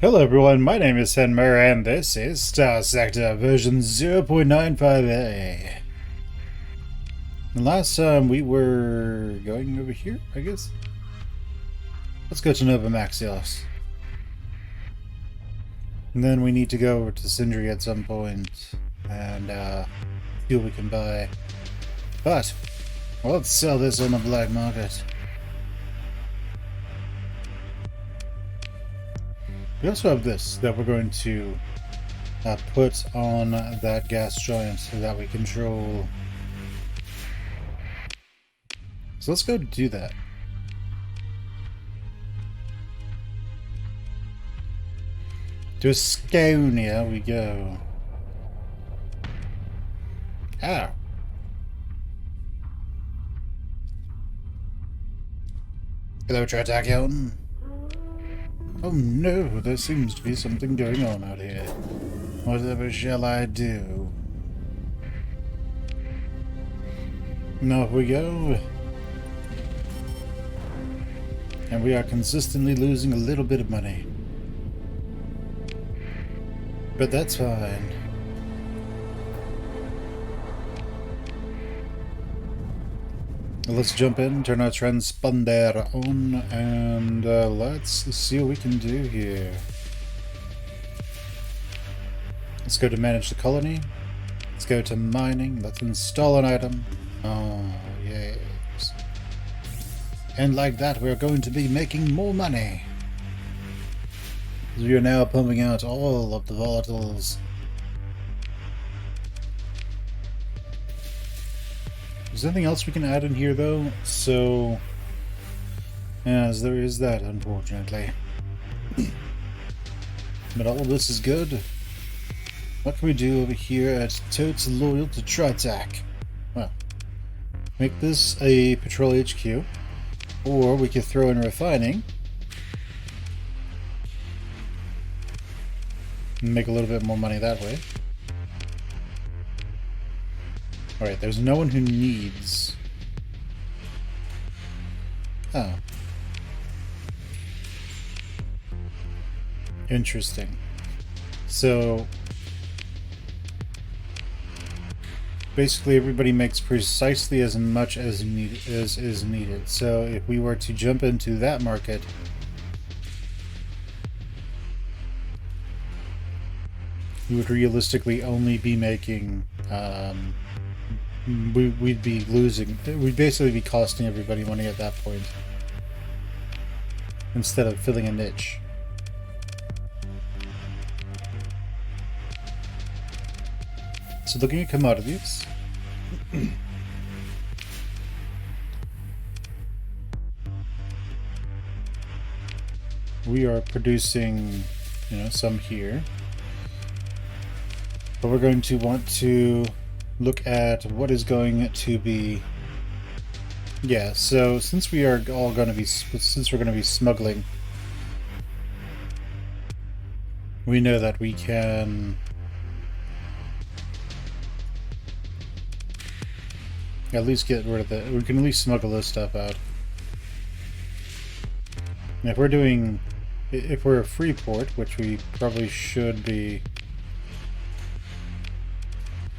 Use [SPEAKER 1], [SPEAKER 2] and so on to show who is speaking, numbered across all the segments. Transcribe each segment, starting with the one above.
[SPEAKER 1] Hello everyone, my name is Muir and this is Starsector version 0.95a. The last time we were going over here, I guess? Let's go to Nova Maxios. And then we need to go over to Sindri at some point and see what we can buy. But, let's sell this on the black market. We also have this that we're going to put on that gas giant so that we control. So let's go do that. To Asconia we go. Ah. Hello, Tratakion. Oh no, there seems to be something going on out here. Whatever shall I do? Now we go. And we are consistently losing a little bit of money. But that's fine. Let's jump in, turn our transponder on, and let's see what we can do here. Let's go to manage the colony. Let's go to mining. Let's install an item. Oh, yes. And like that, we're going to be making more money. We are now pumping out all of the volatiles. Is there anything else we can add in here, though? So, as there is that, unfortunately. But all of this is good. What can we do over here at Totes Loyal to Tritac? Well, make this a patrol HQ, or we could throw in refining. And make a little bit more money that way. Alright, there's no one who needs... Oh. Interesting. So... basically everybody makes precisely as much as is needed. So if we were to jump into that market... we would realistically only be making... we'd be losing. We'd basically be costing everybody money at that point, instead of filling a niche. So looking at commodities, we are producing, some here, but we're going to want to look at what is going to be. Yeah, so since we are all going to be, since we're going to be smuggling, we know that we can at least get rid of the, we can at least smuggle this stuff out. And if we're doing, if we're a free port, which we probably should be,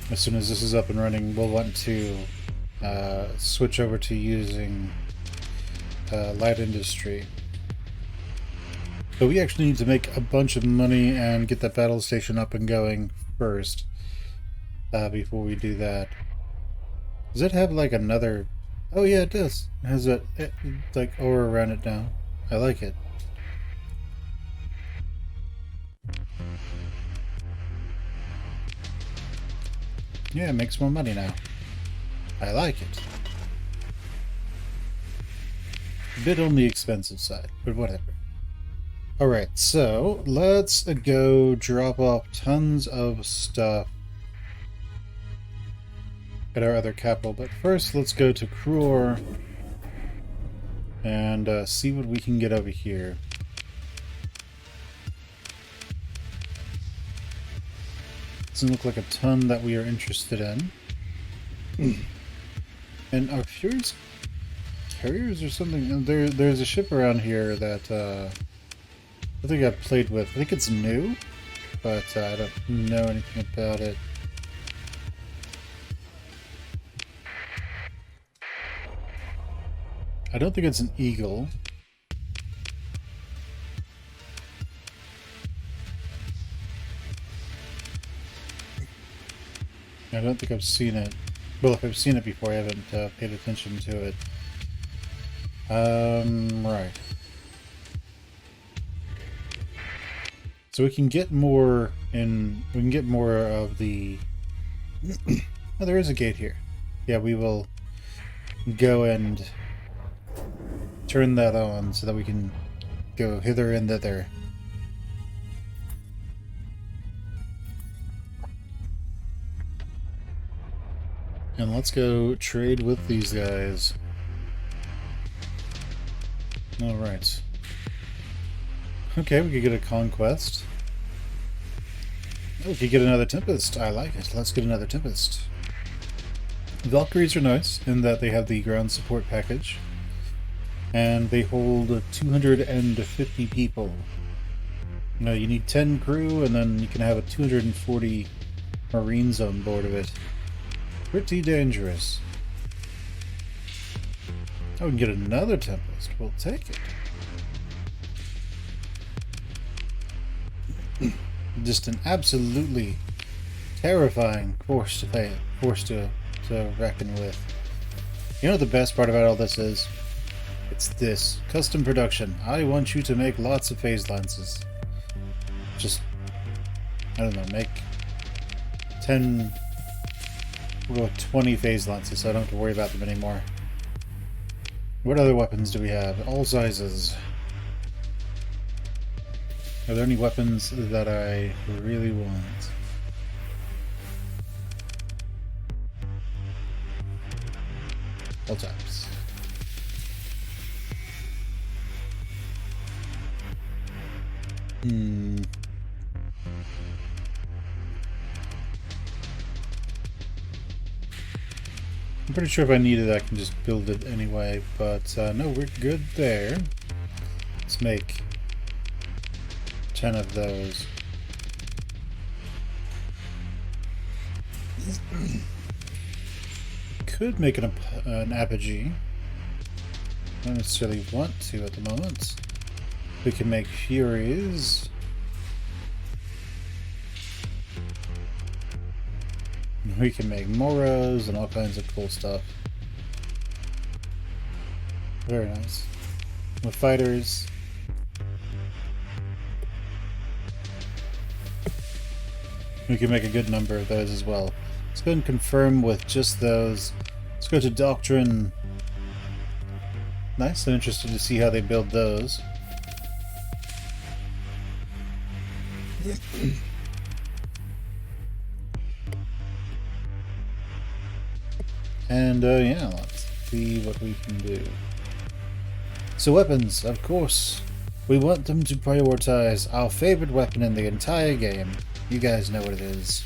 [SPEAKER 1] as soon as this is up and running, we'll want to switch over to using light industry. But we actually need to make a bunch of money and get that battle station up and going first, before we do that. Does it have like another... Oh yeah, it does. It has a like aura around it now. I like it. Yeah, it makes more money now. I like it. A bit on the expensive side, but whatever. Alright, so let's go drop off tons of stuff at our other capital. But first, let's go to Kror and see what we can get over here. Doesn't look like a ton that we are interested in. And are Furies carriers or something? There's a ship around here that I think I've played with. I think it's new, but I don't know anything about it. I don't think it's an eagle. I don't think I've seen it. Well, if I've seen it before, I haven't paid attention to it. Right. So we can get more in. We can get more of the. Oh, there is a gate here. Yeah, we will go and turn that on so that we can go hither and thither. And let's go trade with these guys. Alright. Okay, we could get a conquest. Oh, we could get another Tempest. I like it. Let's get another Tempest. Valkyries are nice in that they have the ground support package. And they hold 250 people. No, you need 10 crew, and then you can have a 240 Marines on board of it. Pretty dangerous. Oh, we can get another Tempest. We'll take it. Just an absolutely terrifying force to reckon with. You know what the best part about all this is? It's this. Custom production. I want you to make lots of phase lances. Just, I don't know, make 10, we'll go 20 phase lances so I don't have to worry about them anymore. What other weapons do we have? All sizes. Are there any weapons that I really want? All types. I'm pretty sure if I need it, I can just build it anyway, but no, we're good there. Let's make 10 of those. Could make an apogee. Don't necessarily want to at the moment. We can make Furies. We can make Moros and all kinds of cool stuff. Very nice. With fighters. We can make a good number of those as well. Let's go and confirm with just those. Let's go to Doctrine. Nice, I'm interested to see how they build those. And yeah, let's see what we can do. So weapons, of course. We want them to prioritize our favorite weapon in the entire game. You guys know what it is.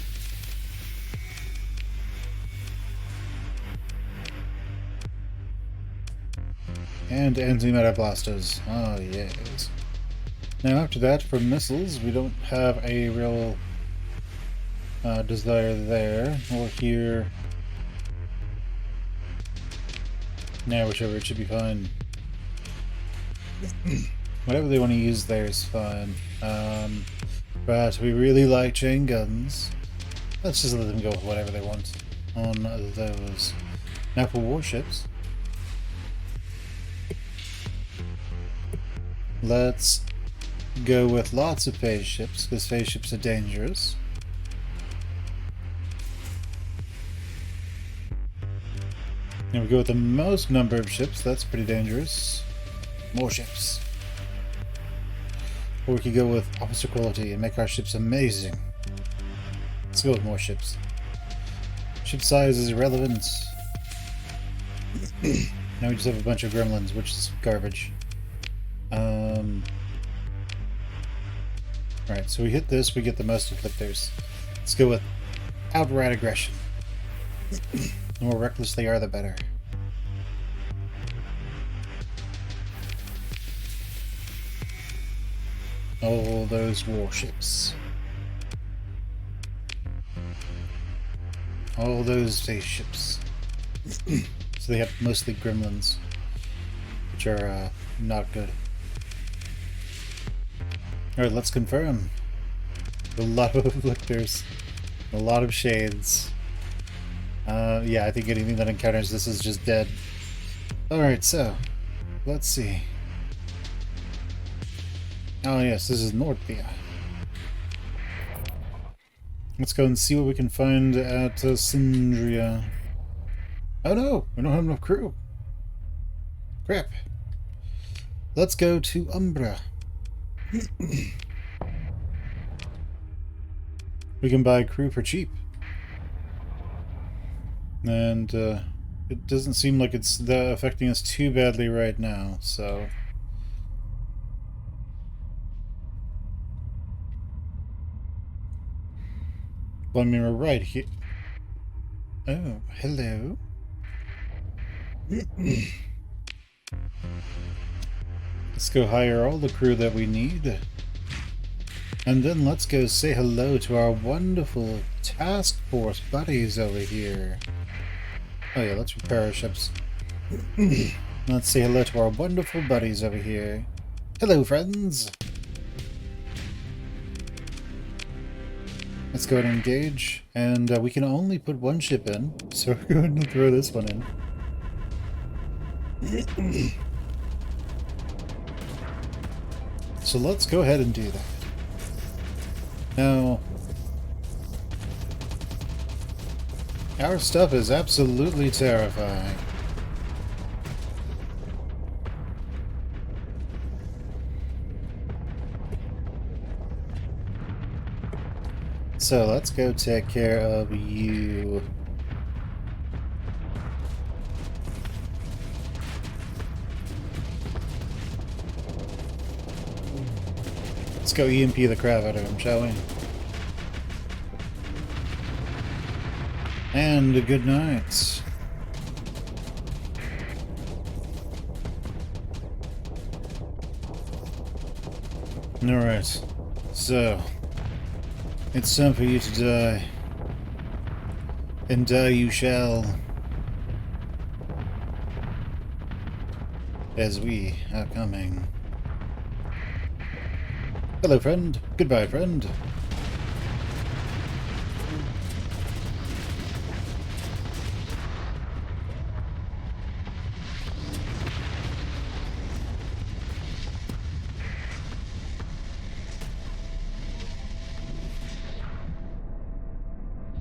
[SPEAKER 1] And antimatter blasters. Oh yes. Now after that, for missiles, we don't have a real desire there or here. Now whichever, it should be fine. Whatever they want to use there is fine. But we really like chain guns. Let's just let them go with whatever they want on those. Now for warships. Let's go with lots of phase ships, because phase ships are dangerous. And we go with the most number of ships, that's pretty dangerous. More ships. Or we could go with officer quality and make our ships amazing. Let's go with more ships. Ship size is irrelevant. Now we just have a bunch of gremlins, which is garbage. Right, so we hit this, we get the most inflictors. Let's go with outright aggression. The more reckless they are, the better. All those warships. All those spaceships. So they have mostly gremlins, which are not good. Alright, let's confirm. A lot of afflictors. A lot of shades. Yeah, I think anything that encounters this is just dead. Alright, so, let's see. Oh yes, this is Northia. Let's go and see what we can find at Sindria. Oh no, we don't have enough crew. Crap. Let's go to Umbra. We can buy crew for cheap. And it doesn't seem like it's affecting us too badly right now, so... Well, I mean, we're right here. Oh, hello. Let's go hire all the crew that we need. And then let's go say hello to our wonderful task force buddies over here. Oh yeah, let's repair our ships. Let's say hello to our wonderful buddies over here. Hello, friends! Let's go ahead and engage. And we can only put one ship in, so we're going to throw this one in. So let's go ahead and do that. Now, our stuff is absolutely terrifying. So let's go take care of you. Let's go EMP the crap out of him, shall we? And a good night. Alright, so it's time for you to die. And die you shall. As we are coming. Hello, friend. Goodbye, friend.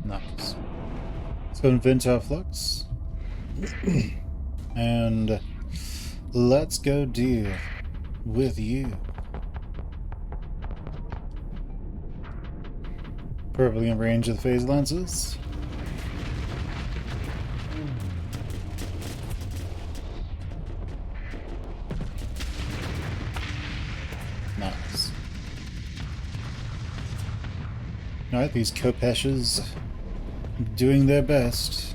[SPEAKER 1] Nice. Let's go invent our flux. And let's go deal with you. Perfectly in range of the phase lenses. Nice. Alright, these Kopeshes doing their best,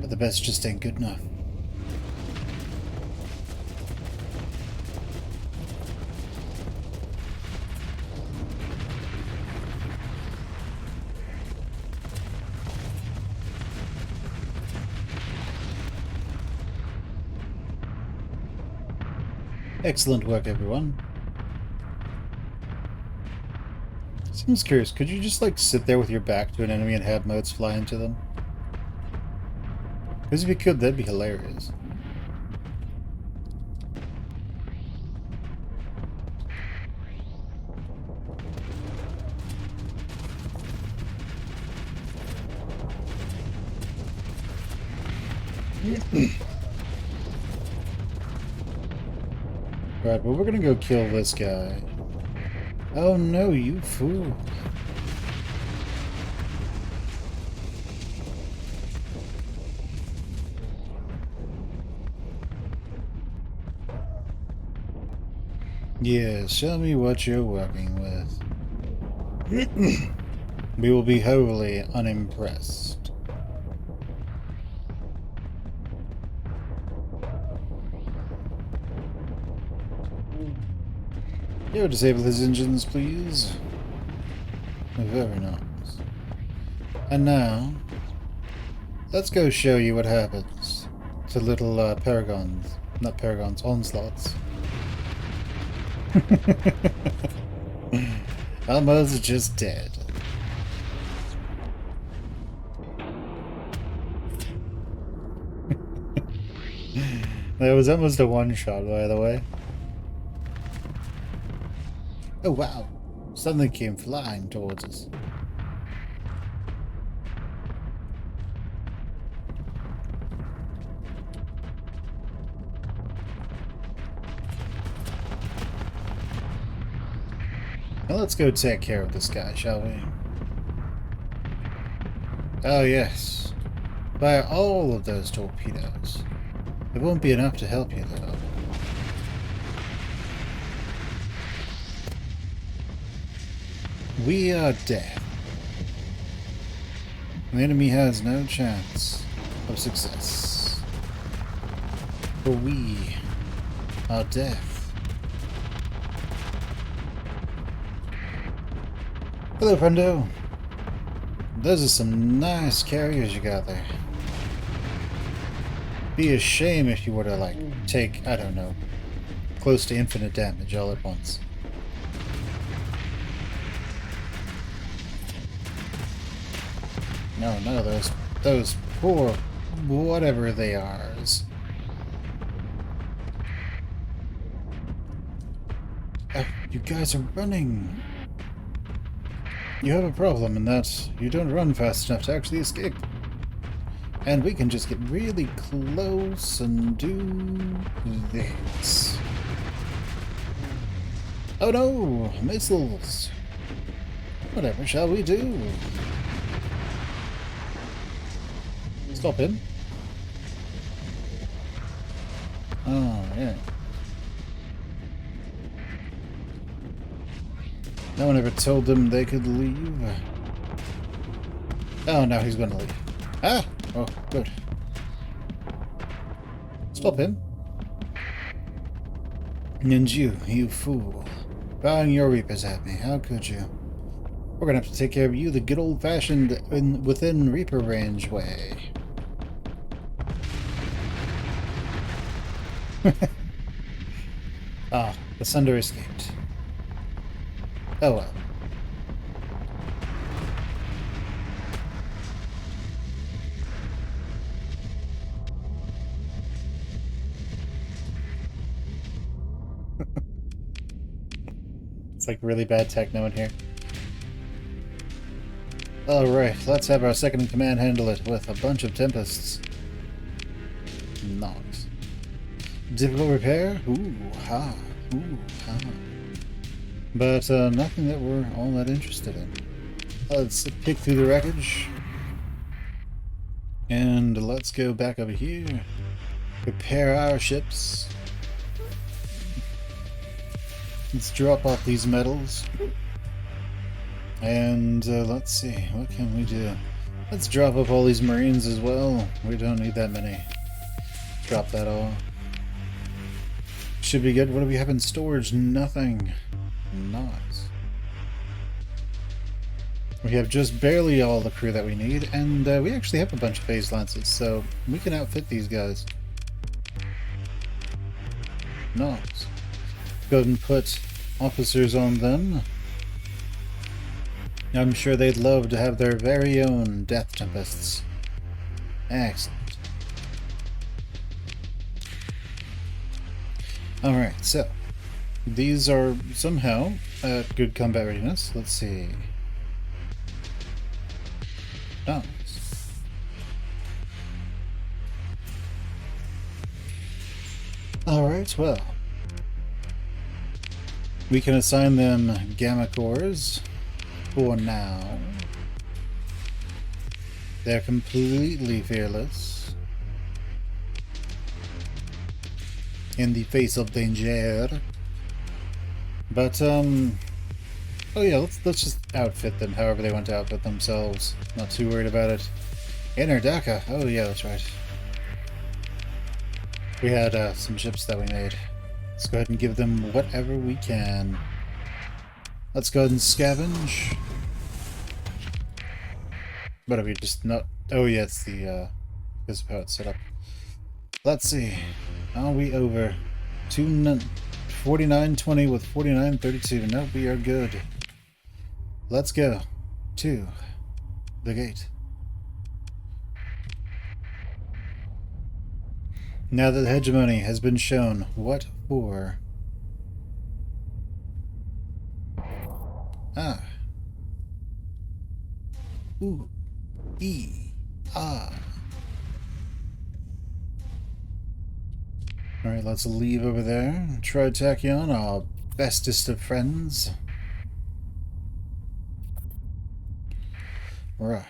[SPEAKER 1] but the best just ain't good enough. Excellent work, everyone. Seems curious, could you just like sit there with your back to an enemy and have motes fly into them? Because if you could, that'd be hilarious. Right, well, we're gonna go kill this guy. Oh no, you fool. Yeah, show me what you're working with. We will be wholly unimpressed. You disable his engines, please. Very nice. And now, let's go show you what happens to little paragons. Not paragons, onslaughts. Almost just dead. That was almost a one-shot, by the way. Oh wow, something came flying towards us. Now let's go take care of this guy, shall we? Oh yes. Fire all of those torpedoes. It won't be enough to help you, though. We are dead. The enemy has no chance of success. For we are death. Hello, friendo. Those are some nice carriers you got there. Be a shame if you were to, like, take, I don't know, close to infinite damage all at once. No, those poor, whatever they are. You guys are running. You have a problem in that you don't run fast enough to actually escape. And we can just get really close and do this. Oh no! Missiles! Whatever shall we do? Stop him. Oh, yeah. No one ever told them they could leave. Oh, now he's gonna leave. Ah! Oh, good. Stop him. And you fool. Firing your Reapers at me, how could you? We're gonna have to take care of you the good old-fashioned within Reaper range way. Ah, the Sunder escaped. Oh well. It's like really bad techno in here. Alright, let's have our second in command handle it with a bunch of Tempests. Nice. Difficult repair? Ooh, ha. Ooh, ha. But nothing that we're all that interested in. Let's pick through the wreckage. And let's go back over here. Prepare our ships. Let's drop off these metals. And let's see, what can we do? Let's drop off all these Marines as well. We don't need that many. Drop that all. Should be good. What do we have in storage? Nothing. Nice. We have just barely all the crew that we need, and we actually have a bunch of phase lances, so we can outfit these guys. Nice. Go ahead and put officers on them. I'm sure they'd love to have their very own Death Tempests. Excellent. Alright, so these are somehow at good combat readiness. Let's see. Nice. Alright, well. We can assign them Gamma Cores for now. They're completely fearless in the face of danger. But oh yeah, let's just outfit them however they want to outfit themselves. Not too worried about it. Inner Daka. Oh yeah, that's right. We had some ships that we made. Let's go ahead and give them whatever we can. Let's go ahead and scavenge. But are we just not... Oh yeah, it's the, this is how it's set up. Let's see. Are we over? 49.20 with 49.32. No, we are good. Let's go to the gate. Now that the hegemony has been shown, what for? Ah. Ooh. E. Ah. Alright, let's leave over there. Try Tachyon, our bestest of friends. Right.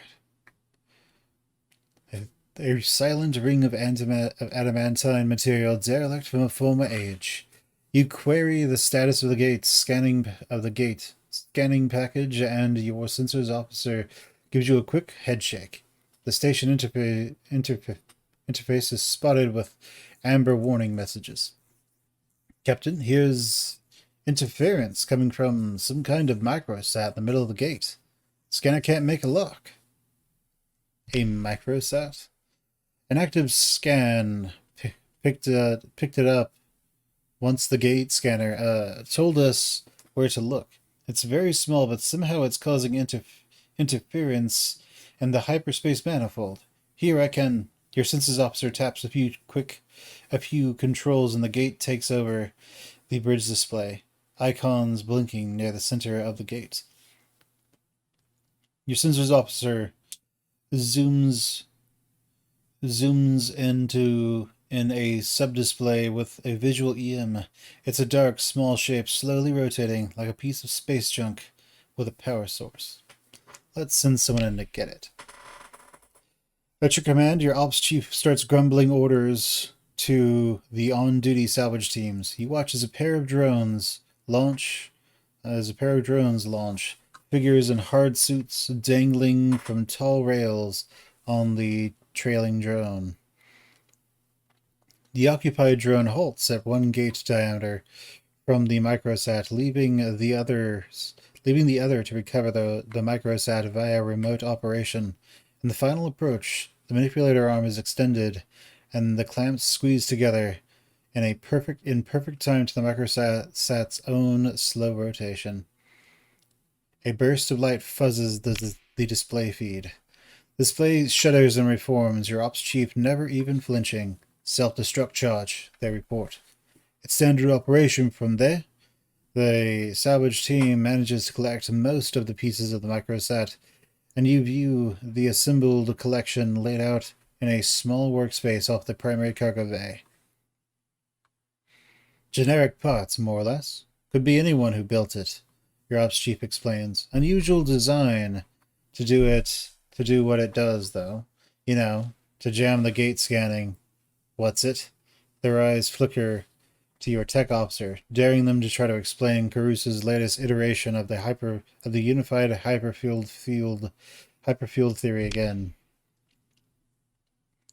[SPEAKER 1] A silent ring of adamantine material derelict from a former age. You query the status of the gate, scanning package, and your sensors officer gives you a quick headshake. The station interface is spotted with amber warning messages. Captain, here's interference coming from some kind of microsat in the middle of the gate. Scanner can't make a lock. A microsat? An active scan picked it up once the gate scanner told us where to look. It's very small, but somehow it's causing interference in the hyperspace manifold. Here I can... Your sensors officer taps a few controls and the gate takes over the bridge display. Icons blinking near the center of the gate. Your sensors officer zooms in a sub-display with a visual EM. It's a dark, small shape, slowly rotating like a piece of space junk with a power source. Let's send someone in to get it. At your command, your ops chief starts grumbling orders to the on-duty salvage teams. He watches a pair of drones launch. Figures in hard suits dangling from tall rails on the trailing drone. The occupied drone halts at 1 gate diameter from the microsat, leaving the other to recover the microsat via remote operation. In the final approach, the manipulator arm is extended and the clamps squeezed together in perfect time to the microsat's own slow rotation. A burst of light fuzzes the display feed. Display shudders and reforms, your ops chief never even flinching. Self-destruct charge, they report. It's standard operation from there. The salvage team manages to collect most of the pieces of the microsat, and you view the assembled collection laid out in a small workspace off the primary cargo bay. Generic parts, more or less. Could be anyone who built it, your ops chief explains. Unusual design to do what it does, though. You know, to jam the gate scanning. What's it? Their eyes flicker to your tech officer, daring them to try to explain Carusa's latest iteration of the unified hyperfield theory again.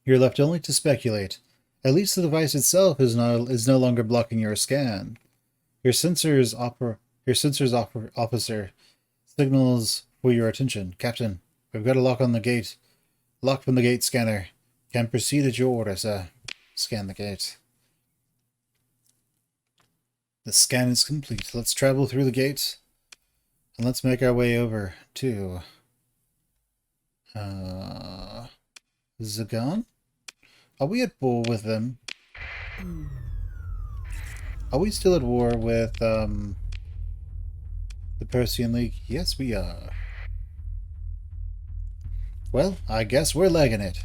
[SPEAKER 1] You're left only to speculate. At least the device itself is no longer blocking your scan. Your sensors officer signals for your attention. Captain, we've got a lock on the gate. Lock from the gate scanner. Can proceed at your order, sir. Scan the gate. The scan is complete. Let's travel through the gate. And let's make our way over to... Zagan? Are we at war with them? Are we still at war with, the Persian League? Yes, we are. Well, I guess we're legging it.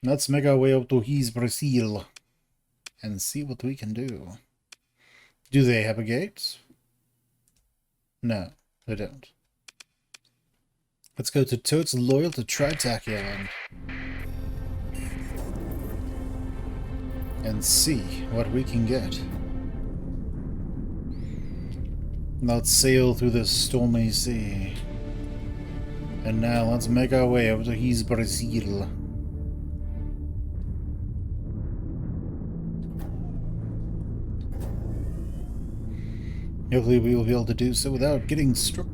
[SPEAKER 1] Let's make our way up to his Brazil and see what we can do. Do they have a gate? No, they don't. Let's go to Totes loyal to Tritachyon and see what we can get. Let's sail through this stormy sea. And now let's make our way over to his Brazil. Hopefully we will be able to do so without getting struck.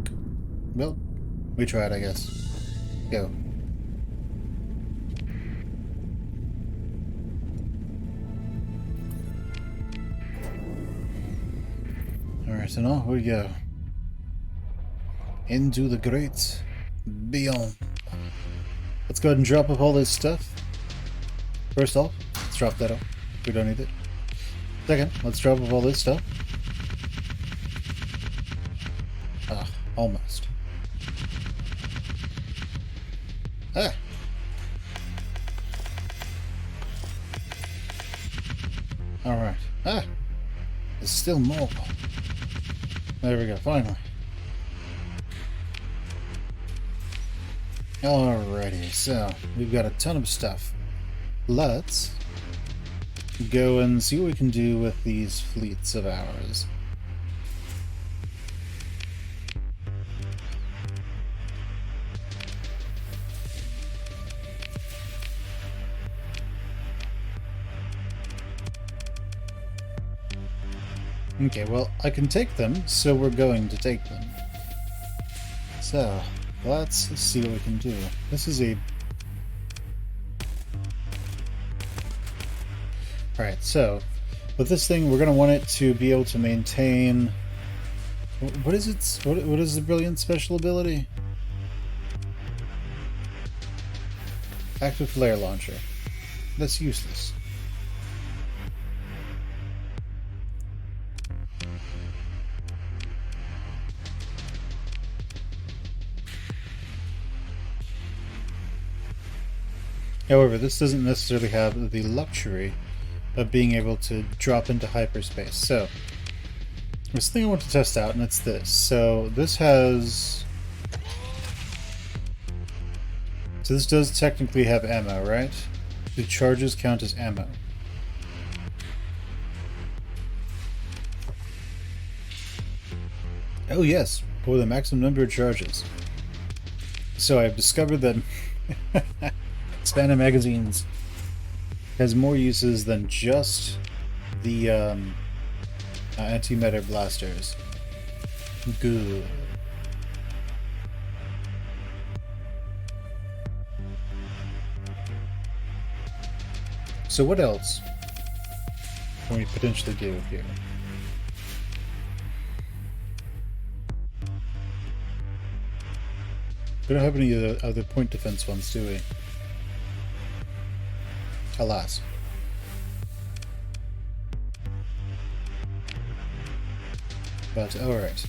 [SPEAKER 1] Well, we tried, I guess. Go. Alright, and off we go. Into the great beyond. Let's go ahead and drop off all this stuff. First off, let's drop that off. We don't need it. Second, let's drop off all this stuff. Ah, almost. Ah! Alright. Ah! There's still more. There we go, finally. Alrighty, so we've got a ton of stuff. Let's go and see what we can do with these fleets of ours. Okay, well, I can take them, so we're going to take them. So, let's see what we can do. This is a... Alright, so, with this thing, we're going to want it to be able to maintain... What is its... What is the brilliant special ability? Active flare launcher. That's useless. However, this doesn't necessarily have the luxury of being able to drop into hyperspace. So, this thing I want to test out, and it's this. So, this has... So this does technically have ammo, right? The charges count as ammo. Oh yes, for the maximum number of charges. So I've discovered that expanded magazines has more uses than just the antimatter blasters. Good. So what else can we potentially do here? We don't have any other point defense ones, do we? Alas. But alright.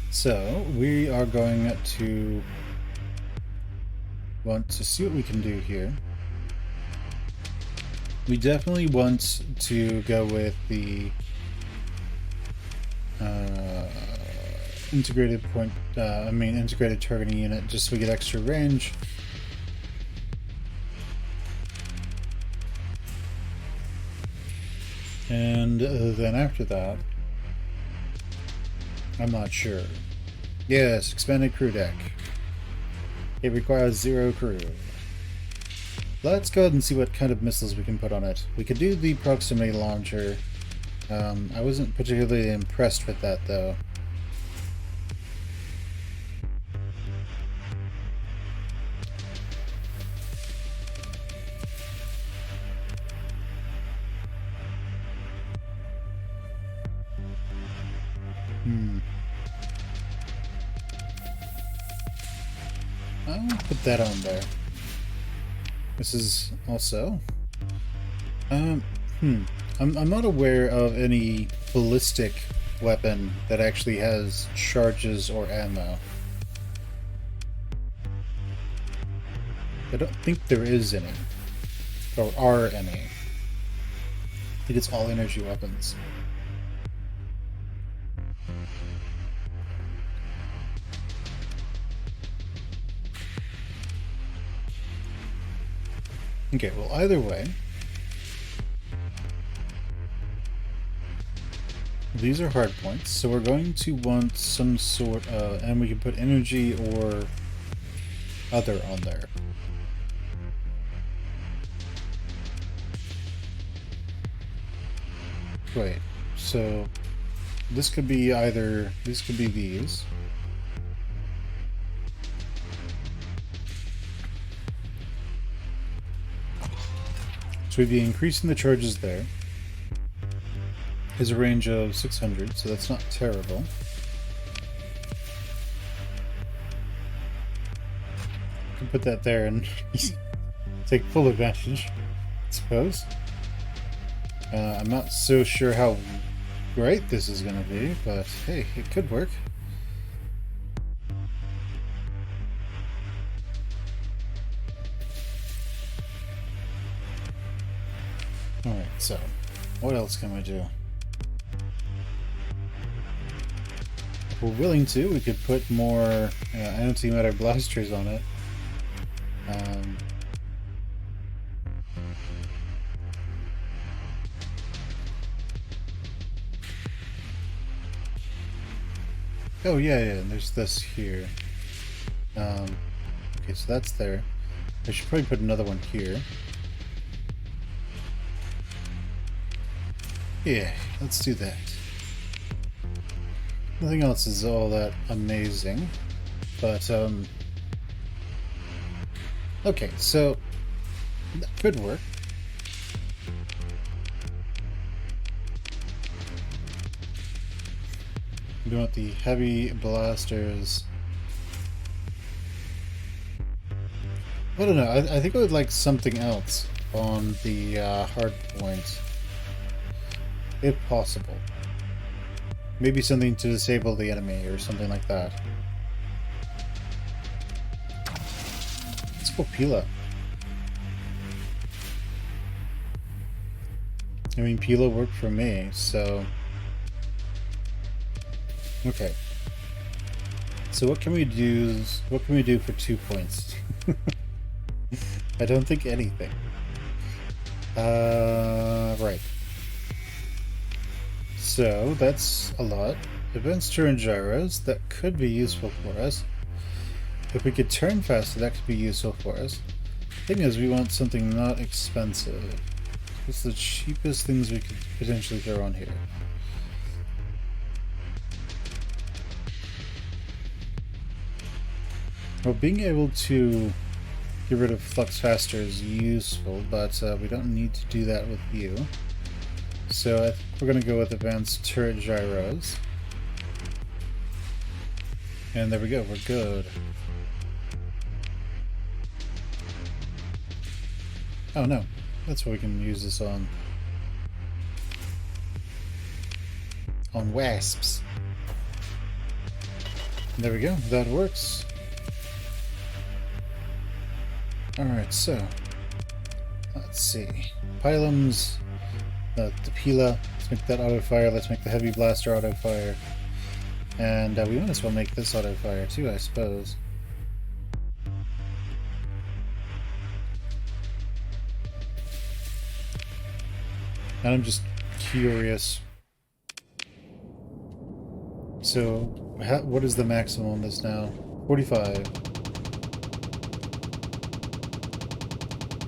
[SPEAKER 1] So we are going to want to see what we can do here. We definitely want to go with the integrated integrated targeting unit, just so we get extra range. And then after that, I'm not sure. Yes, expanded crew deck. It requires 0 crew. Let's go ahead and see what kind of missiles we can put on it. We could do the proximity launcher. I wasn't particularly impressed with that, though. I'll put that on there. This is also... I'm not aware of any ballistic weapon that actually has charges or ammo. I don't think there is any. Or are any. I think it's all energy weapons. Okay, well, either way, these are hard points, so we're going to want some sort of, and we can put energy or other on there. Wait, so this could be either, this could be these. So we'd be increasing the charges there. Is a range of 600, so that's not terrible. Can put that there and take full advantage, I suppose. I'm not so sure how great this is going to be, but hey, it could work. Alright, so what else can we do? If we're willing to, we could put more antimatter blasters on it. Oh yeah, and there's this here. Okay, so that's there. I should probably put another one here. Yeah, let's do that. Nothing else is all that amazing, but okay, so that could work. We want the heavy blasters. I don't know. I think I would like something else on the hard point, if possible. Maybe something to disable the enemy or something like that. Let's go Pila. I mean, Pila worked for me, so... Okay. So what can we do? What can we do for 2 points? I don't think anything. Right. So that's a lot. Advanced turn gyros, that could be useful for us. If we could turn faster, that could be useful for us. The thing is, we want something not expensive. What's the cheapest things we could potentially throw on here? Well, being able to get rid of flux faster is useful, but we don't need to do that with you. So I think we're going to go with advanced turret gyros. And there we go, we're good. Oh no, that's what we can use this on. On wasps. There we go, that works. Alright, so let's see. Pylums, the Pila, let's make that auto fire, let's make the heavy blaster auto fire. And we might as well make this auto fire too, I suppose. And I'm just curious. So, what is the maximum on this now? 45.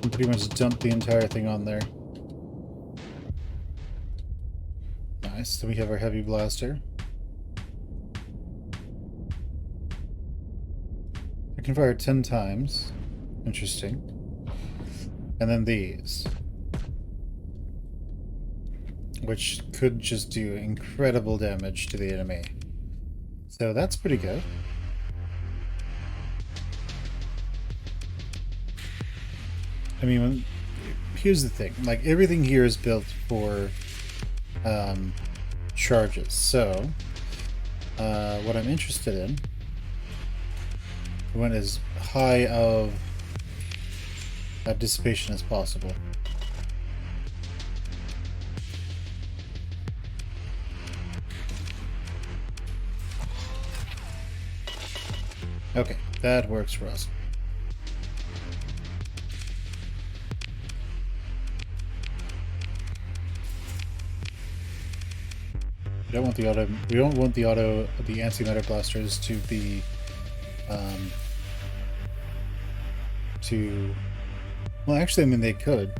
[SPEAKER 1] And pretty much dump the entire thing on there. Nice. Then we have our heavy blaster. I can fire 10 times. Interesting. And then these, which could just do incredible damage to the enemy. So that's pretty good. I mean, here's the thing. Like, everything here is built for charges. So, what I'm interested in, I want as high of dissipation as possible. Okay, that works for us. We don't want the auto. We don't want the antimatter blasters to be well, actually, I mean, they could.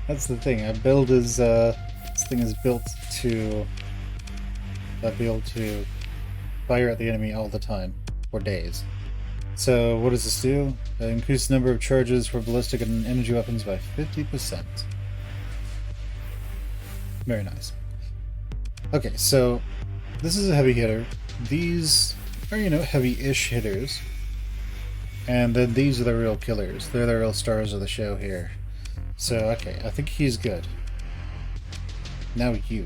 [SPEAKER 1] That's the thing. Our build is This thing is built to be able to fire at the enemy all the time, for days. So what does this do? Increase the number of charges for ballistic and energy weapons by 50%. Very nice. Okay, so this is a heavy hitter. These are, you know, heavy-ish hitters. And then these are the real killers. They're the real stars of the show here. So, okay, I think he's good. Now you.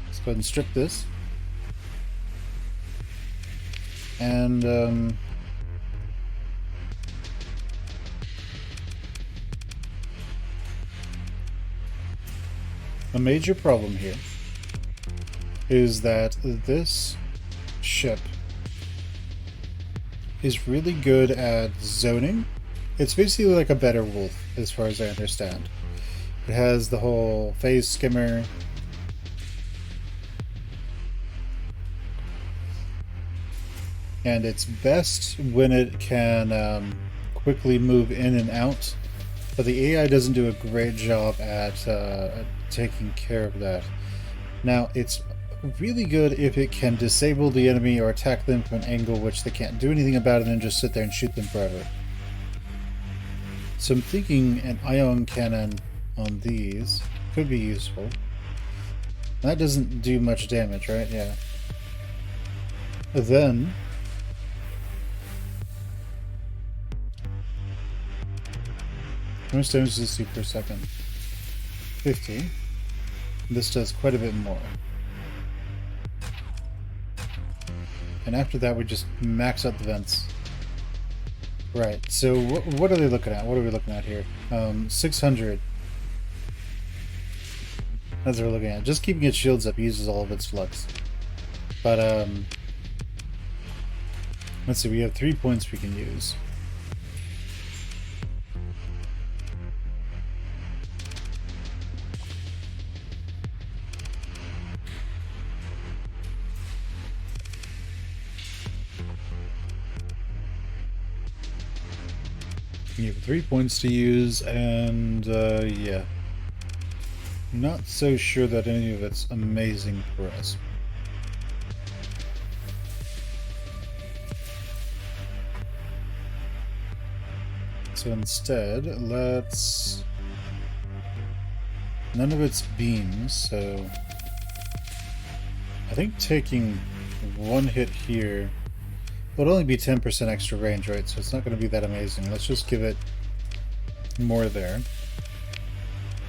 [SPEAKER 1] Let's go ahead and strip this. And, a major problem here is that this ship is really good at zoning. It's basically like a better wolf, as far as I understand. It has the whole phase skimmer. And it's best when it can quickly move in and out. But the AI doesn't do a great job at taking care of that. Now, it's really good if it can disable the enemy or attack them from an angle which they can't do anything about it and just sit there and shoot them forever. So I'm thinking an ion cannon on these could be useful. That doesn't do much damage, right? Yeah. Then how much damage does this do per second? 50. This does quite a bit more. And after that, we just max out the vents. Right, so what are they looking at? What are we looking at here? 600. That's what we're looking at. Just keeping its shields up uses all of its flux. But, let's see, we have 3 points we can use. You have 3 points to use, and yeah. Not so sure that any of it's amazing for us. So instead, let's... None of its beams, so... I think taking one hit here... It'll only be 10% extra range, right? So it's not going to be that amazing. Let's just give it more there.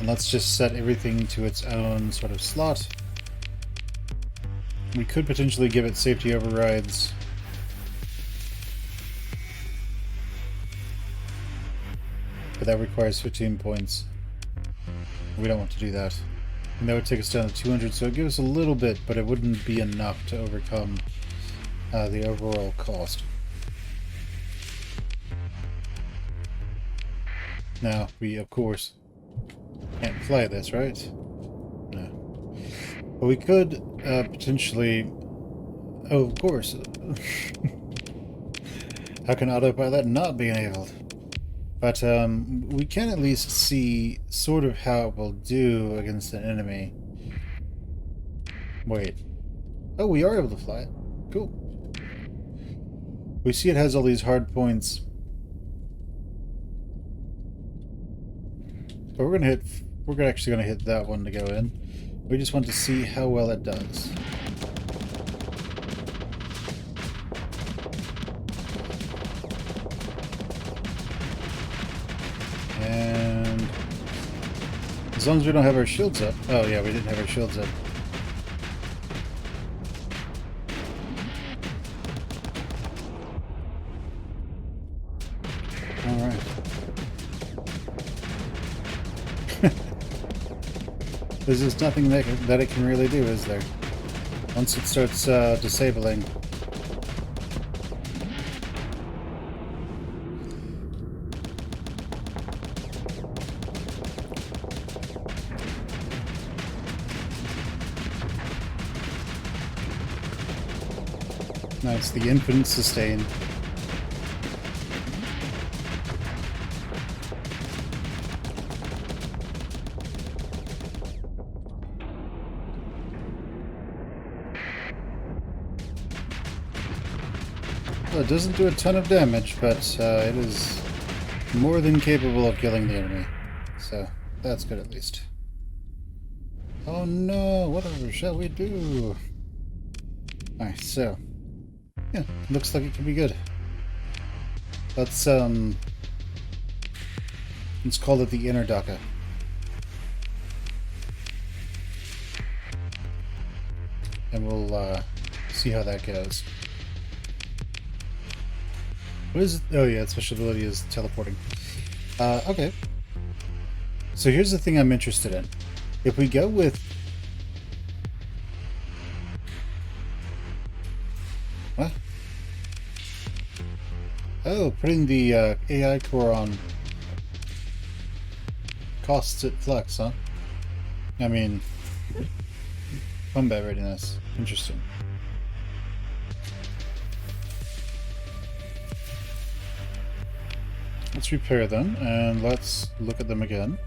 [SPEAKER 1] And let's just set everything to its own sort of slot. We could potentially give it safety overrides. But that requires 15 points. We don't want to do that. And that would take us down to 200, so it'd give us a little bit, but it wouldn't be enough to overcome the overall cost. Now, we of course can't fly this, right? No. But we could potentially... Oh, of course. How can autopilot not be enabled? But we can at least see sort of how it will do against an enemy. Wait. Oh, we are able to fly it. Cool. We see it has all these hard points. But we're actually gonna hit that one to go in. We just want to see how well it does. And as long as we don't have our shields up. Oh yeah, we didn't have our shields up. Alright. There's just nothing that it can really do, is there? Once it starts disabling. That's the infinite sustain. it doesn't do a ton of damage, but it is more than capable of killing the enemy. So, that's good at least. Oh no, whatever shall we do? Alright, so, yeah, looks like it could be good. Let's call it the inner Daka. And we'll see how that goes. What is it? Oh yeah, its special ability is teleporting. Okay. So here's the thing I'm interested in. If we go with... What? Oh, putting the AI core on costs it flex, huh? I mean, combat readiness. Interesting. Let's repair them, and let's look at them again.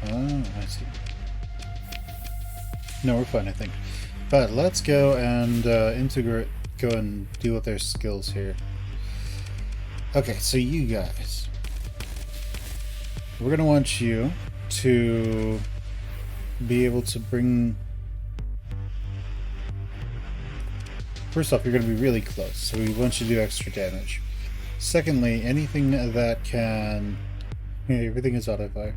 [SPEAKER 1] Ah, I see. No, we're fine, I think. But let's go and go and deal with their skills here. Okay, so you guys. We're going to want you to be able to bring... First off, you're going to be really close, so we want you to do extra damage. Secondly, anything that can... Yeah, everything is auto-fire.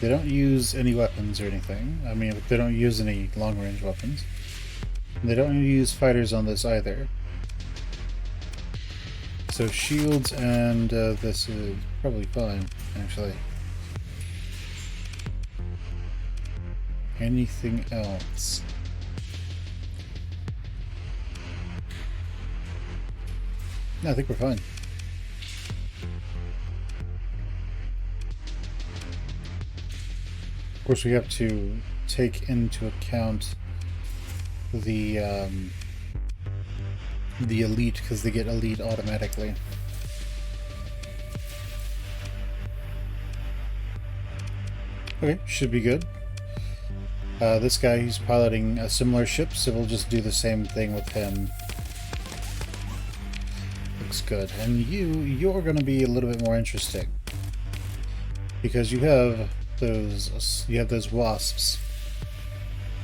[SPEAKER 1] They don't use any weapons or anything. I mean, they don't use any long-range weapons. They don't use fighters on this either. So shields and this is probably fine, actually. Anything else? No, I think we're fine. Of course, we have to take into account the elite, because they get elite automatically. Okay, should be good. This guy, he's piloting a similar ship, so we'll just do the same thing with him. Looks good. And you're going to be a little bit more interesting, because you have those wasps.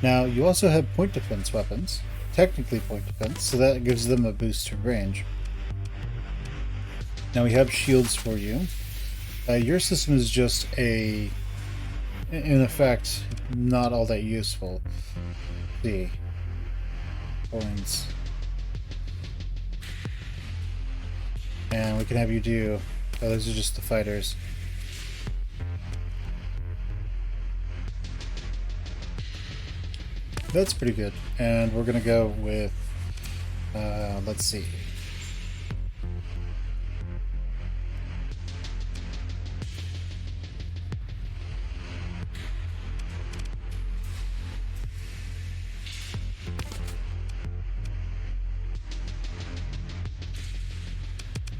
[SPEAKER 1] Now, you also have point defense weapons. Technically point defense, so that gives them a boost to range. Now we have shields for you. Your system is just in effect, not all that useful. Let's see. Points. And we can have you do... Oh, those are just the fighters. That's pretty good. And we're going to go with... let's see.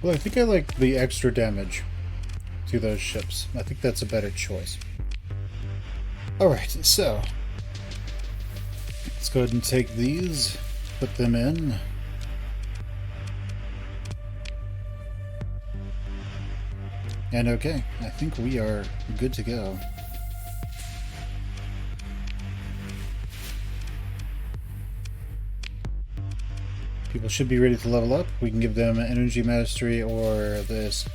[SPEAKER 1] Well, I think I like the extra damage to those ships. I think that's a better choice. Alright, so let's go ahead and take these, put them in. And okay, I think we are good to go. People should be ready to level up. We can give them energy mastery or this.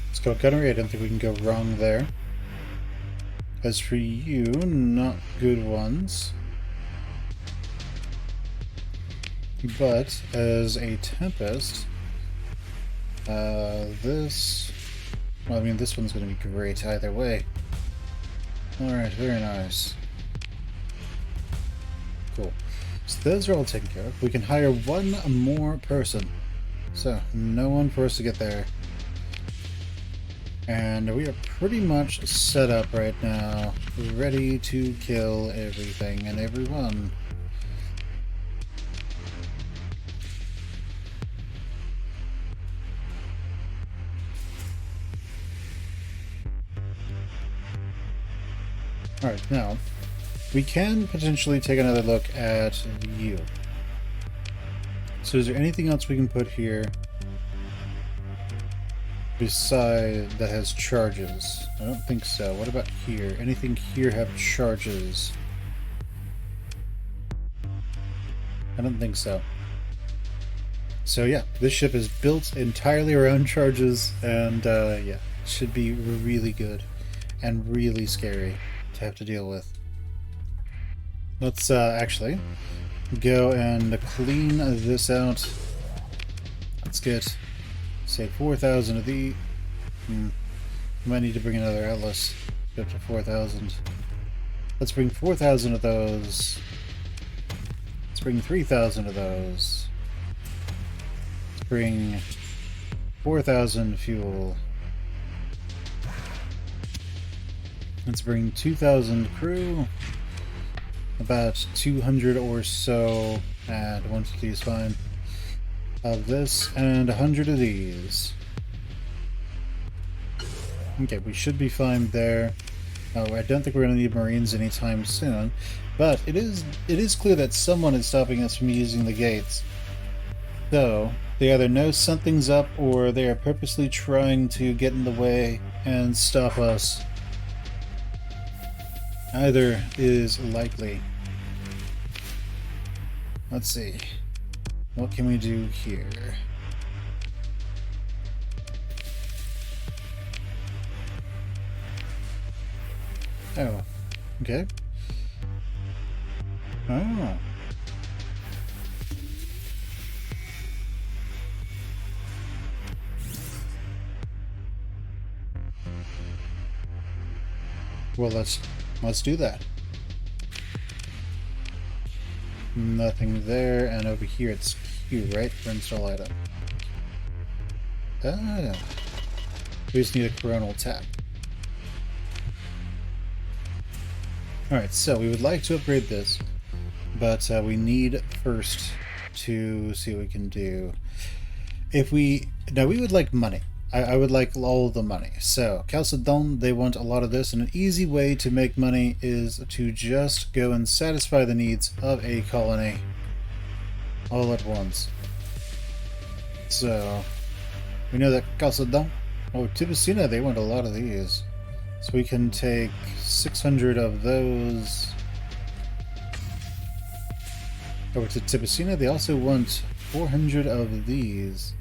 [SPEAKER 1] Let's go gunnery. I don't think we can go wrong there. As for you, not good ones. But as a Tempest, this... Well, I mean, this one's going to be great either way. Alright, very nice. Cool. So those are all taken care of. We can hire one more person. So, no one for us to get there. And we are pretty much set up right now, ready to kill everything and everyone. Alright, now, we can potentially take another look at you. So is there anything else we can put here beside that has charges? I don't think so. What about here? Anything here have charges? I don't think so. So yeah, this ship is built entirely around charges, and yeah, should be really good and really scary to have to deal with. Let's actually go and clean this out. Let's get, say, 4,000 of the... Might need to bring another Atlas. Get up to 4,000. Let's bring 4,000 of those. Let's bring 3,000 of those. Let's bring 4,000 fuel. Let's bring 2,000 crew. About 200 or so, and 150 is fine, of this, and 100 of these. Okay, we should be fine there. Oh, I don't think we're going to need Marines anytime soon, but it is clear that someone is stopping us from using the gates. So, they either know something's up, or they are purposely trying to get in the way and stop us. Either is likely. Let's see. What can we do here? Oh. Okay. Oh. Well, let's do that. Nothing there, and over here it's Q, right? For install item. Ah. We just need a coronal tap. Alright, so we would like to upgrade this, but we need first to see what we can do. Now we would like money. I would like all of the money. So, Chalcedon, they want a lot of this, and an easy way to make money is to just go and satisfy the needs of a colony all at once. So, we know that Chalcedon, Tibicina, they want a lot of these. So we can take 600 of those over to Tibicina. They also want 400 of these.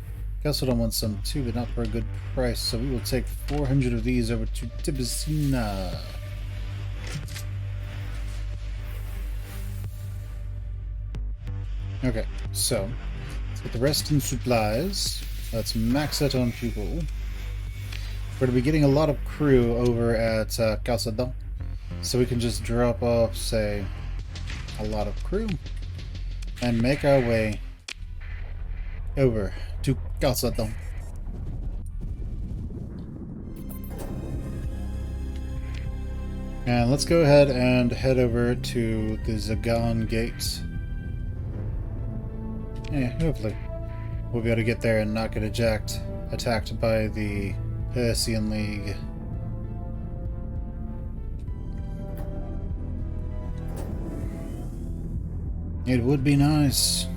[SPEAKER 1] Chalcedon wants some too, but not for a good price, so we will take 400 of these over to Tibicina. Okay, so let's get the rest in supplies. Let's max it on people. We're going to be getting a lot of crew over at Chalcedon, so we can just drop off, say, a lot of crew and make our way over to Chalcedon. And let's go ahead and head over to the Zagan Gate. Yeah, hopefully we'll be able to get there and not get attacked by the Persian League. It would be nice.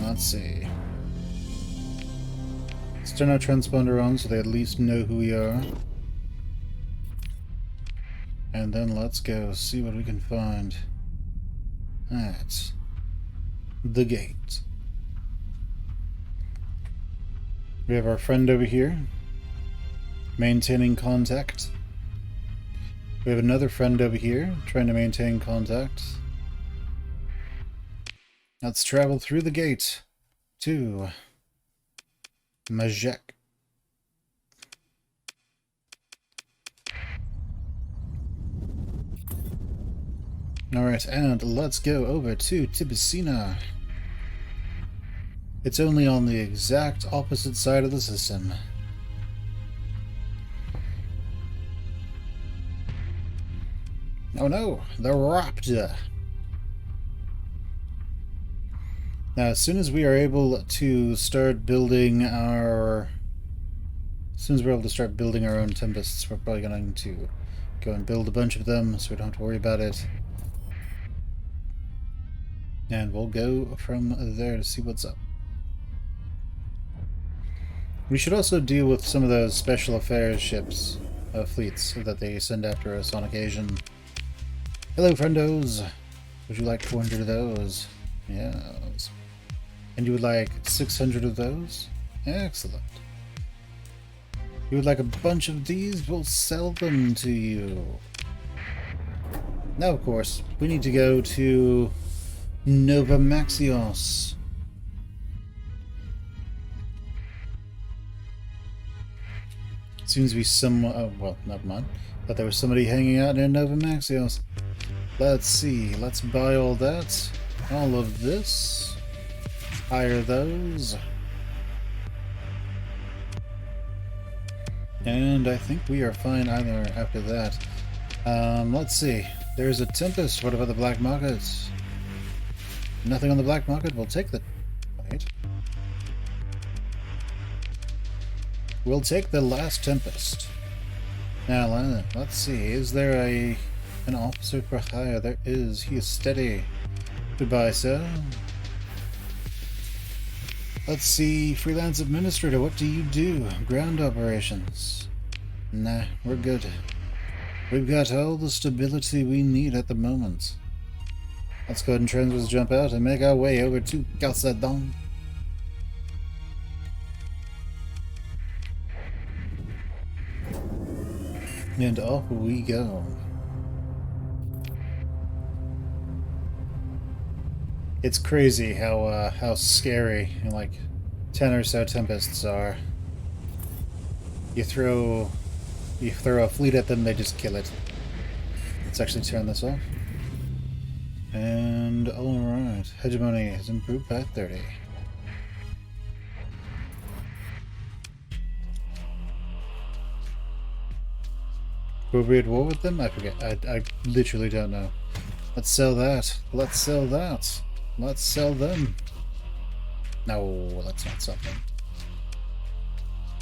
[SPEAKER 1] Let's see. Let's turn our transponder on so they at least know who we are. And then let's go see what we can find at the gate. We have our friend over here, maintaining contact. We have another friend over here, trying to maintain contact. Let's travel through the gate to Majek. Alright, and let's go over to Tibicina. It's only on the exact opposite side of the system. Oh no, the Raptor! Now, as soon as we are able to start building our... own Tempests, we're probably going to go and build a bunch of them so we don't have to worry about it. And we'll go from there to see what's up. We should also deal with some of those special affairs ships, fleets, that they send after us on occasion. Hello, friendos! Would you like 400 of those? Yes. And you would like 600 of those? Excellent. You would like a bunch of these? We'll sell them to you. Now, of course, we need to go to Nova Maxios. Seems to be some... well, never mind. Thought there was somebody hanging out in Nova Maxios. Let's see. Let's buy all that. All of this. Hire those. And I think we are fine either after that. Let's see. There's a Tempest. What about the black markets? Nothing on the black market? We'll take the... Wait. We'll take the last Tempest. Now, let's see. Is there an officer for hire? There is. He is steady. Goodbye, sir. Let's see. Freelance administrator, what do you do? Ground operations. Nah, we're good. We've got all the stability we need at the moment. Let's go ahead and transverse jump out and make our way over to Calcedon. And off we go. It's crazy how scary, like, 10 or so Tempests are. You throw a fleet at them, they just kill it. Let's actually turn this off. And alright, hegemony has improved by 30. Were we at war with them? I forget. I literally don't know. Let's sell that. Let's sell that. Let's sell them. No, that's not something.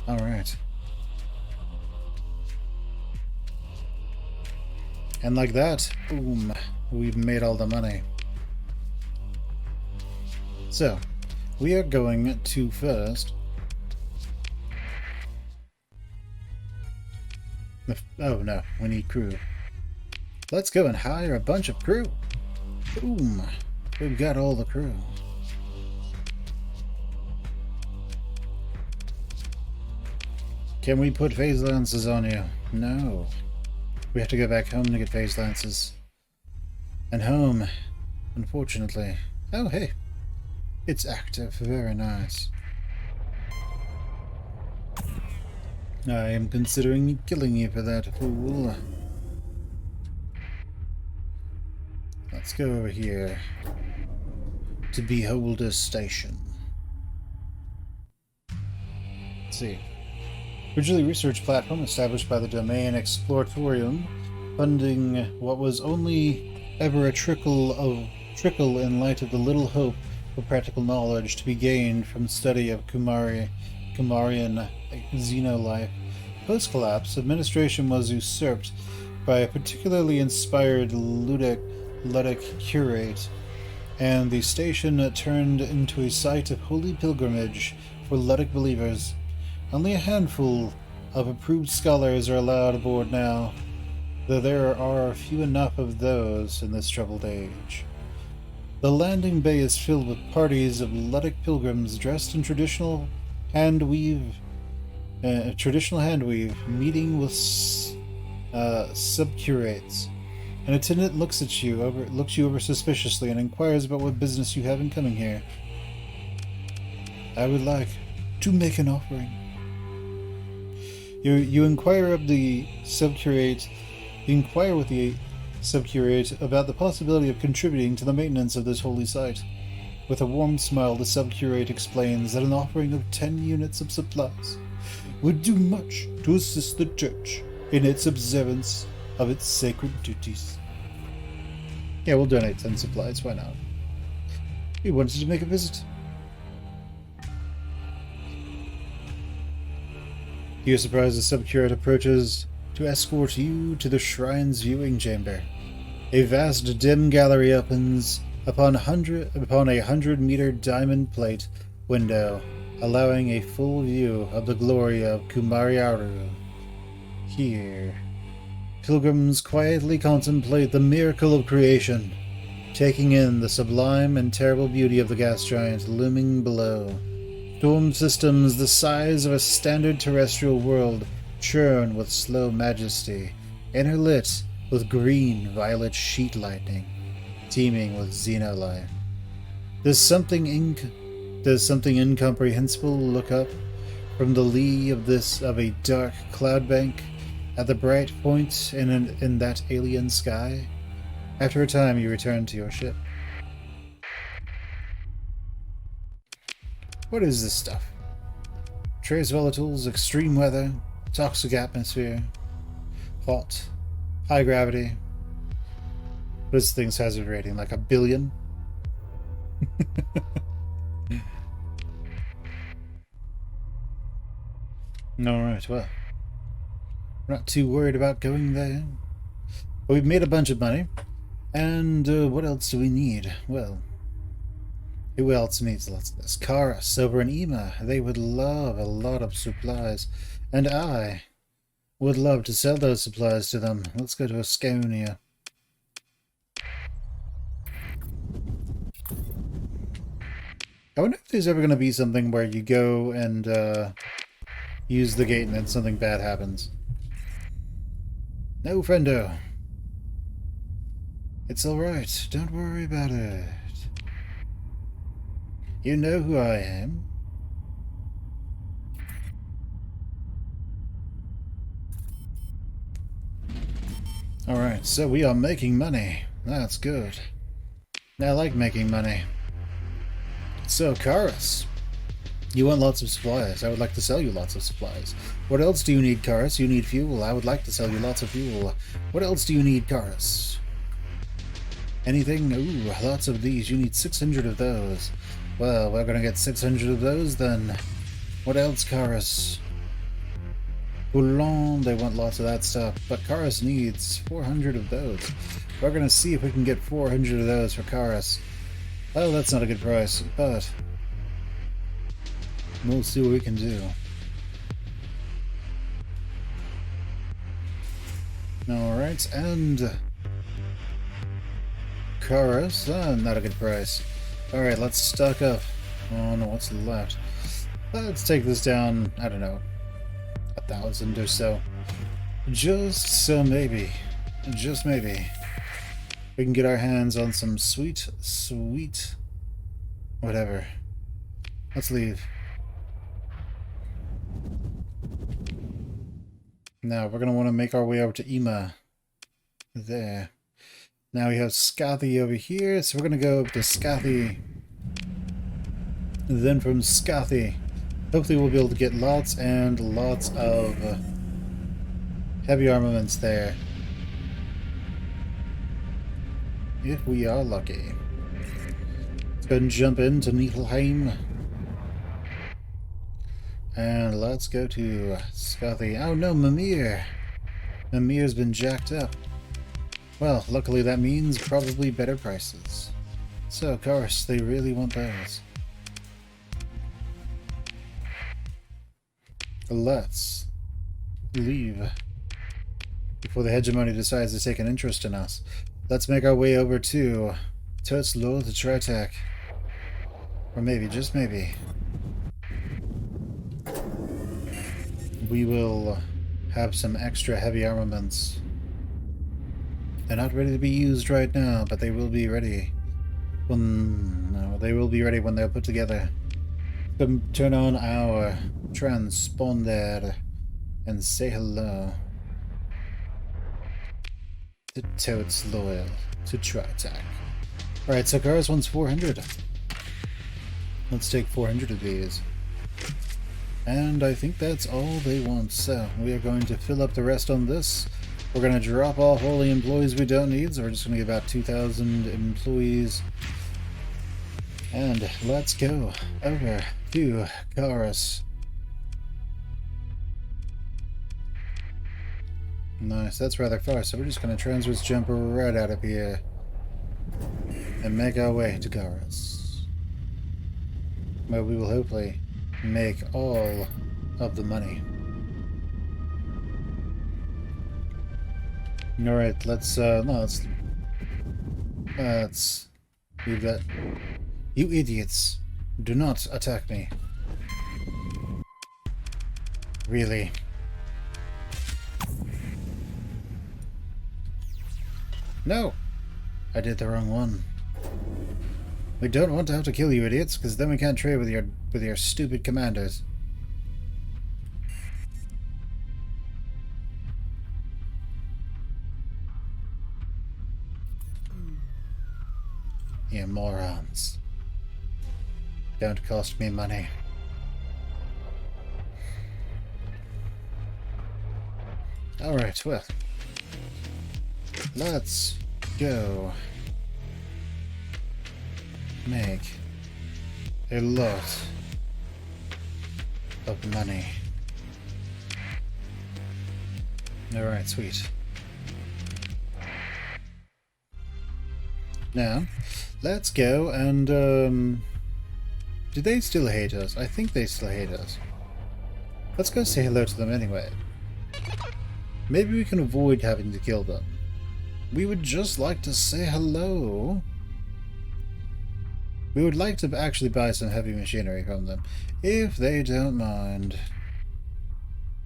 [SPEAKER 1] Alright. And like that, boom, we've made all the money. So, we are going to first... Oh no, we need crew. Let's go and hire a bunch of crew. Boom, we've got all the crew. Can we put phase lances on you? No. We have to go back home to get phase lances. And home, unfortunately. Oh, hey. It's active. Very nice. I am considering killing you for that, fool. Let's go over here to Beholder Station. Let's see. Originally research platform established by the Domain Exploratorium, funding what was only ever a trickle in light of the little hope for practical knowledge to be gained from study of Kumarian xenolife. Post-collapse, administration was usurped by a particularly inspired Ludic curate, and the station turned into a site of holy pilgrimage for Ludic believers. Only a handful of approved scholars are allowed aboard now, though there are few enough of those in this troubled age. The landing bay is filled with parties of Ludic pilgrims dressed in traditional handweave, meeting with subcurates. An attendant looks you over suspiciously and inquires about what business you have in coming here. I would like to make an offering. You inquire of the subcurate. You inquire with the subcurate about the possibility of contributing to the maintenance of this holy site. With a warm smile, the subcurate explains that an offering of 10 units of supplies would do much to assist the church in its observance of its sacred duties. Yeah, we'll donate 10 supplies, why not? We wanted to make a visit. You're surprised the subcurate approaches to escort you to the shrine's viewing chamber. A vast dim gallery opens upon a 100-meter diamond plate window, allowing a full view of the glory of Kumariaru. Here, pilgrims quietly contemplate the miracle of creation, taking in the sublime and terrible beauty of the gas giant looming below. Storm systems the size of a standard terrestrial world churn with slow majesty, interlit with green-violet sheet lightning, teeming with xenolife. Does something incomprehensible look up from the lee of a dark cloud bank at the bright point in that alien sky? After a time, you return to your ship. What is this stuff? Trace volatiles, extreme weather, toxic atmosphere, hot, high gravity. What is this thing's hazard rating? Like 1 billion? Alright, well. We're not too worried about going there. But we've made a bunch of money. And what else do we need? Well, who else needs lots of this? Karas over in Ema. They would love a lot of supplies. And I would love to sell those supplies to them. Let's go to Asconia. I wonder if there's ever going to be something where you go and use the gate and then something bad happens. No, friendo. It's alright. Don't worry about it. You know who I am. Alright, so we are making money. That's good. I like making money. So, Karas, you want lots of supplies. I would like to sell you lots of supplies. What else do you need, Karas? You need fuel. I would like to sell you lots of fuel. What else do you need, Karas? Anything? Ooh, lots of these. You need 600 of those. Well, we're gonna get 600 of those then. What else, Karas? Boulogne, they want lots of that stuff, but Karas needs 400 of those. We're gonna see if we can get 400 of those for Karas. Oh, that's not a good price, but we'll see what we can do. Alright, and Karas, not a good price. Alright, let's stock up on what's left. Let's take this down, I don't know, 1,000 or so. Just maybe, we can get our hands on some sweet, whatever. Let's leave. Now, we're going to want to make our way over to Ema. There. Now we have Scathy over here, so we're going to go up to Scathy. Then from Scathy, hopefully we'll be able to get lots and lots of heavy armaments there. If we are lucky. Let's go and jump into Niflheim. And let's go to Scathy. Oh no, Muir! Muir's been jacked up. Well, luckily that means probably better prices. So, of course, they really want those. Let's leave before the hegemony decides to take an interest in us. Let's make our way over to Totslo to try attack. Or maybe, just maybe, we will have some extra heavy armaments. They're not ready to be used right now, but they will be ready when... No, they will be ready when they're put together. Turn on our transponder and say hello to Toad's Loyal to try attack. Alright, so Karas wants 400. Let's take 400 of these. And I think that's all they want, so we are going to fill up the rest on this. We're going to drop off all the employees we don't need, so we're just going to get about 2,000 employees. And let's go over to Karas. Nice, that's rather far, so we're just gonna transverse jump right out of here and make our way to Garas, where we will hopefully make all of the money. Alright, let's leave that. You idiots, do not attack me. Really? No! I did the wrong one. We don't want to have to kill you idiots, because then we can't trade with your stupid commanders. You morons. Don't cost me money. Alright, well. Let's go make a lot of money. Alright, sweet. Now, let's go and, do they still hate us? I think they still hate us. Let's go say hello to them anyway. Maybe we can avoid having to kill them. We would just like to say hello. We would like to actually buy some heavy machinery from them, if they don't mind.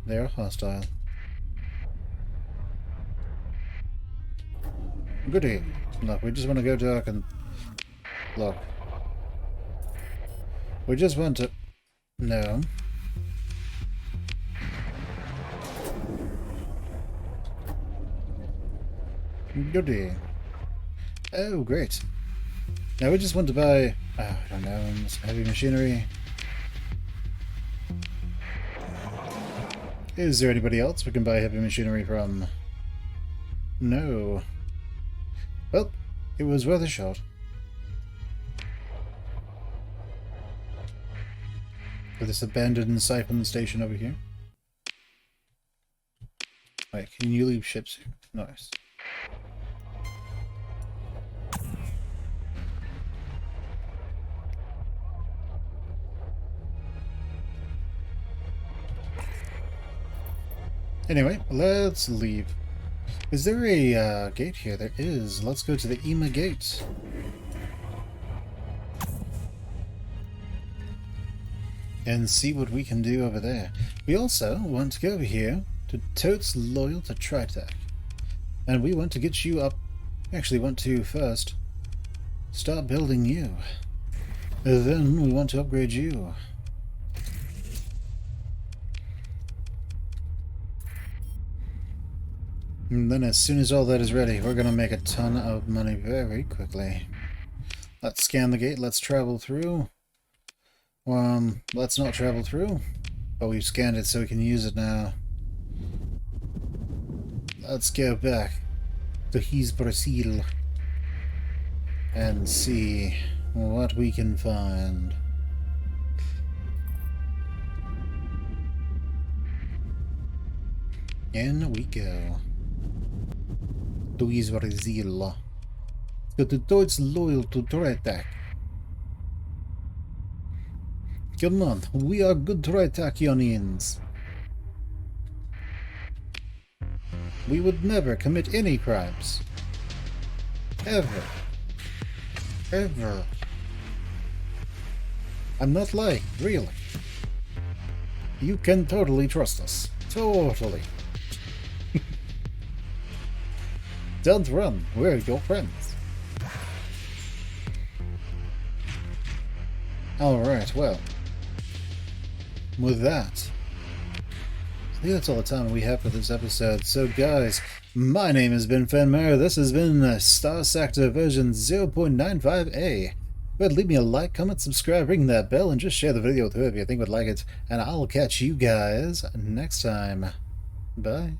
[SPEAKER 1] They are hostile. Goody. Look, we just want to go dark and... Look. We just want to... No. Goody. Oh, great. Now we just want to buy... I don't know, some heavy machinery. Is there anybody else we can buy heavy machinery from? No. Well, it was worth a shot. For this abandoned siphon station over here. Wait, can you leave ships here? Nice. Anyway, let's leave. Is there a gate here? There is. Let's go to the Ema gate. And see what we can do over there. We also want to go over here to Totes Loyal to Tritech. And we want to get you up. Actually want to first start building you. Then we want to upgrade you. And then as soon as all that is ready, we're going to make a ton of money very quickly. Let's scan the gate. Let's travel through. Let's not travel through. But we've scanned it so we can use it now. Let's go back to his Brazil and see what we can find. In we go. To his Brazil. Go to Totes Loyal to Tritech. Come on, we are good Tritachionians. We would never commit any crimes. Ever. Ever. I'm not lying, really. You can totally trust us. Totally. Don't run, we're your friends. Alright, well. With that, I think that's all the time we have for this episode. So guys, my name has been Fen Plays. This has been Starsector version 0.95a. But leave me a like, comment, subscribe, ring that bell, and just share the video with whoever you think would like it. And I'll catch you guys next time. Bye.